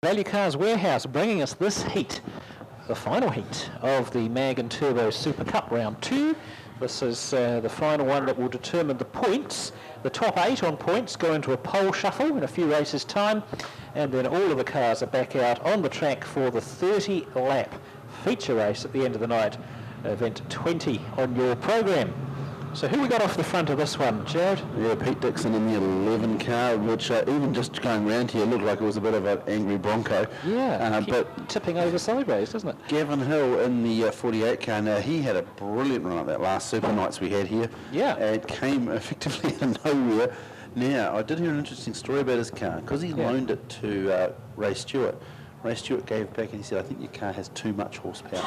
Value Cars Warehouse bringing us this heat, the final heat of the Mag and Turbo Super Cup Round 2. This is the final one that will determine the points. The top 8 on points go into a pole shuffle in a few races' time, and then all of the cars are back out on the track for the 30-lap feature race at the end of the night, event 20 on your program. So who we got off the front of this one, Jared? Yeah, Pete Dixon in the 11 car, which even just going round here looked like it was a bit of an angry Bronco. Yeah, but tipping over sideways, doesn't it? Gavin Hill in the 48 car. Now, he had a brilliant run at that last Super Nights we had here. Yeah. It came effectively out of nowhere. Now, I did hear an interesting story about his car, because he loaned it to Ray Stewart. Ray Stewart gave it back and he said, I think your car has too much horsepower.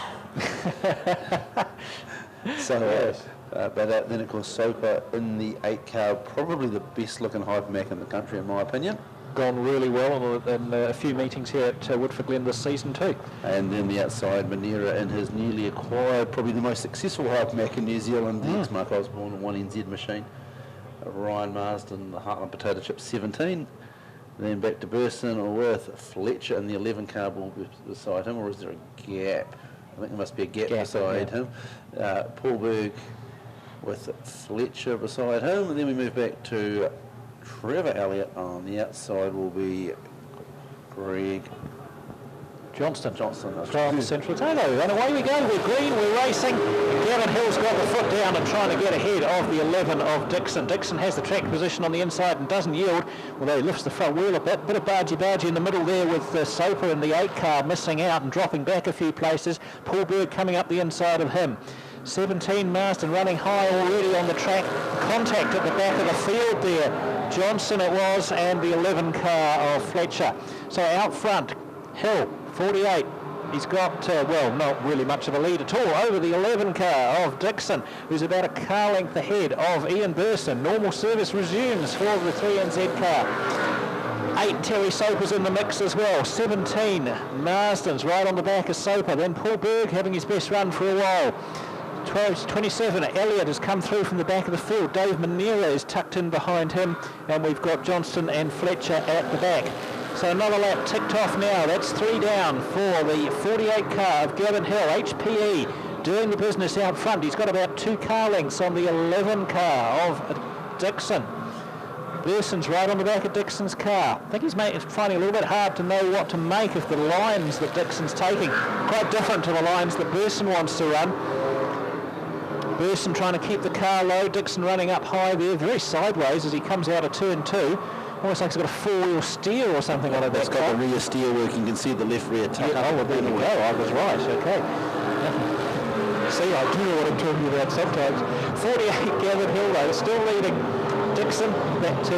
So, yes. But then, of course, Soper in the 8 car, probably the best-looking hypermac in the country, in my opinion. Gone really well in a few meetings here at WoodfordGlen this season too. And then the outside, Manera in his newly acquired, probably the most successful hypermac in New Zealand, the ex-Mark Osborne 1NZ machine. Ryan Marsden, the Heartland Potato Chip 17. Then back to Burson with Fletcher in the 11 car ball beside him, or is there a gap? I think there must be a gap beside him. Paul Berg with Fletcher beside him, and then we move back to Trevor Elliott. On the outside will be Greg Johnston from Johnston. Central Taylor. And away we go, we're green, we're racing. Gavin Hill's got the foot down and trying to get ahead of the 11 of Dixon. Dixon has the track position on the inside and doesn't yield, although he lifts the front wheel a bit of bargy in the middle there with Soper in the 8 car missing out and dropping back a few places. Paul Berg coming up the inside of him. 17 Marsden running high already on the track. Contact at the back of the field there. Johnson it was, and the 11 car of Fletcher. So out front, Hill, 48. He's got, well, not really much of a lead at all over the 11 car of Dixon, who's about a car length ahead of Ian Burson. Normal service resumes for the 3NZ car. 8 Terry Soper's in the mix as well. 17 Marsden's right on the back of Soper. Then Paul Berg having his best run for a while. 27 Elliott has come through from the back of the field. Dave Manera is tucked in behind him, and we've got Johnston and Fletcher at the back. So another lap ticked off now. That's 3 down for the 48 car of Gavin Hill. HPE doing the business out front. He's got about 2 car lengths on the 11 car of Dixon. Burson's right on the back of Dixon's car. I think he's finding it a little bit hard to know what to make of the lines that Dixon's taking. Quite different to the lines that Burson wants to run. Burson trying to keep the car low. Dixon running up high there, very sideways as he comes out of turn 2. Almost like he's got a 4-wheel steer or something on it. It's got the rear steer working. You can see the left rear tuck. Oh, well, there you go. I was right. Okay. See, I do know what I'm talking about sometimes. 48 Gavin Hill, though, still leading Dixon. That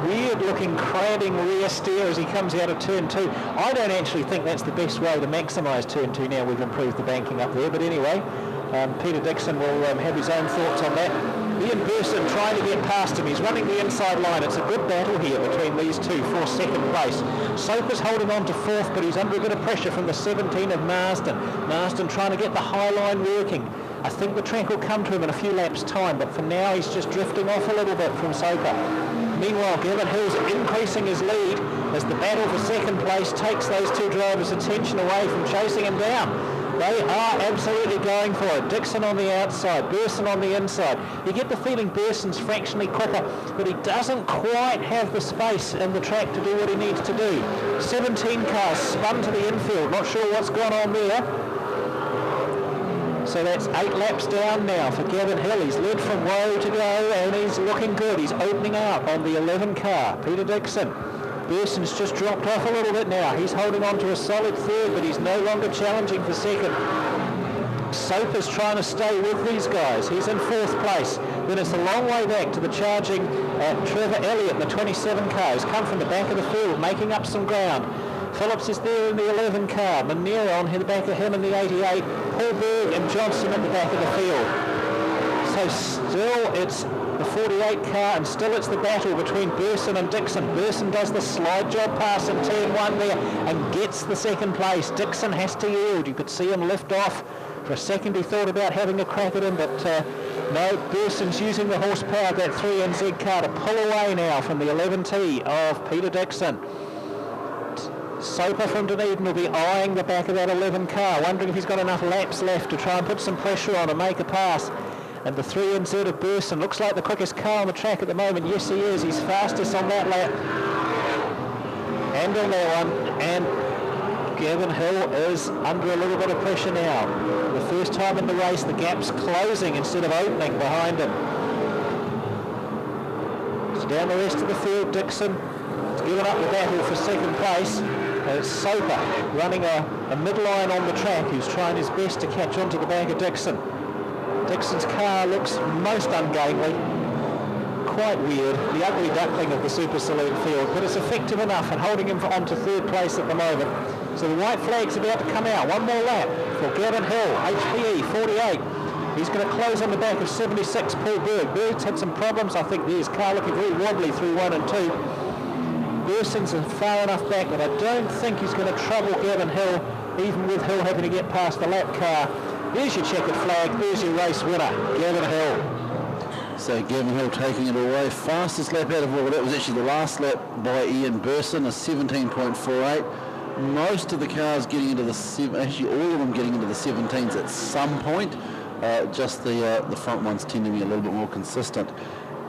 weird-looking, crabbing rear steer as he comes out of turn 2. I don't actually think that's the best way to maximise turn 2 now we've improved the banking up there. But anyway, Peter Dixon will have his own thoughts on that. Ian Burson trying to get past him. He's running the inside line. It's a good battle here between these two for second place. Soper's holding on to 4th, but he's under a bit of pressure from the 17 of Marsden. Marsden trying to get the high line working. I think the track will come to him in a few laps' time, but for now he's just drifting off a little bit from Soper. Meanwhile, Gavin Hill's increasing his lead as the battle for second place takes those 2 drivers' attention away from chasing him down. They are absolutely going for it. Dixon on the outside, Burson on the inside. You get the feeling Burson's fractionally quicker, but he doesn't quite have the space in the track to do what he needs to do. 17 cars spun to the infield. Not sure what's gone on there. So that's 8 laps down now for Gavin Hill. He's led from woe to go, and he's looking good. He's opening out on the 11 car, Peter Dixon. Burson's just dropped off a little bit now. He's holding on to a solid 3rd, but he's no longer challenging for 2nd. Soper's trying to stay with these guys. He's in 4th place. Then it's a long way back to the charging Trevor Elliott, the 27 car. He's come from the back of the field, making up some ground. Phillips is there in the 11 car. Manera on the back of him in the 88. Paul Berg and Johnson at the back of the field. So still it's the 48 car, and still it's the battle between Burson and Dixon. Burson does the slide job pass in turn 1 there and gets the 2nd place. Dixon has to yield. You could see him lift off. For a second he thought about having a crack at him, but no, Burson's using the horsepower of that 3NZ car to pull away now from the 11T of Peter Dixon. Soper from Dunedin will be eyeing the back of that 11 car, wondering if he's got enough laps left to try and put some pressure on and make a pass. And the 3NZ of Burson looks like the quickest car on the track at the moment. Yes, he is. He's fastest on that lap. And on that one. And Gavin Hill is under a little bit of pressure now. The first time in the race, the gap's closing instead of opening behind him. So down the rest of the field, Dixon has given up the battle for second place. It's Soper running a midline on the track, who's trying his best to catch onto the back of Dixon. Dixon's car looks most ungainly, quite weird, the ugly duckling of the Super Saloon field, but it's effective enough and holding him onto third place at the moment. So the white flag's about to come out. One more lap for Gavin Hill, HPE 48. He's going to close on the back of 76, Paul Berg. Berg's had some problems. I think his car looking very wobbly through 1 and 2. Burson's far enough back that I don't think he's going to trouble Gavin Hill, even with Hill having to get past the lap car. There's your checkered flag, there's your race winner, Gavin Hill. So Gavin Hill taking it away. Fastest lap out of all. That was actually the last lap by Ian Burson, a 17.48. Most of the cars getting into the actually all of them getting into the 17s at some point. Just the front ones tend to be a little bit more consistent.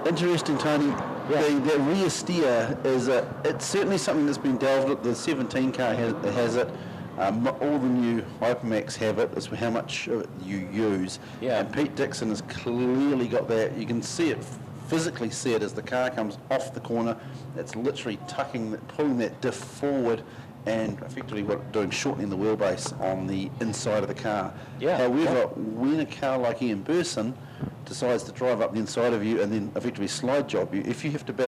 Interesting, Tony. Yeah. The rear steer is it's certainly something that's been delved at. The 17 car has it. All the new Hypermax have it. It's how much of it you use. Yeah. And Pete Dixon has clearly got that. You can see it, physically see it as the car comes off the corner. It's literally pulling that diff forward and effectively shortening the wheelbase on the inside of the car. Yeah. However, when a car like Ian Burson decides to drive up the inside of you and then effectively slide job you, if you have to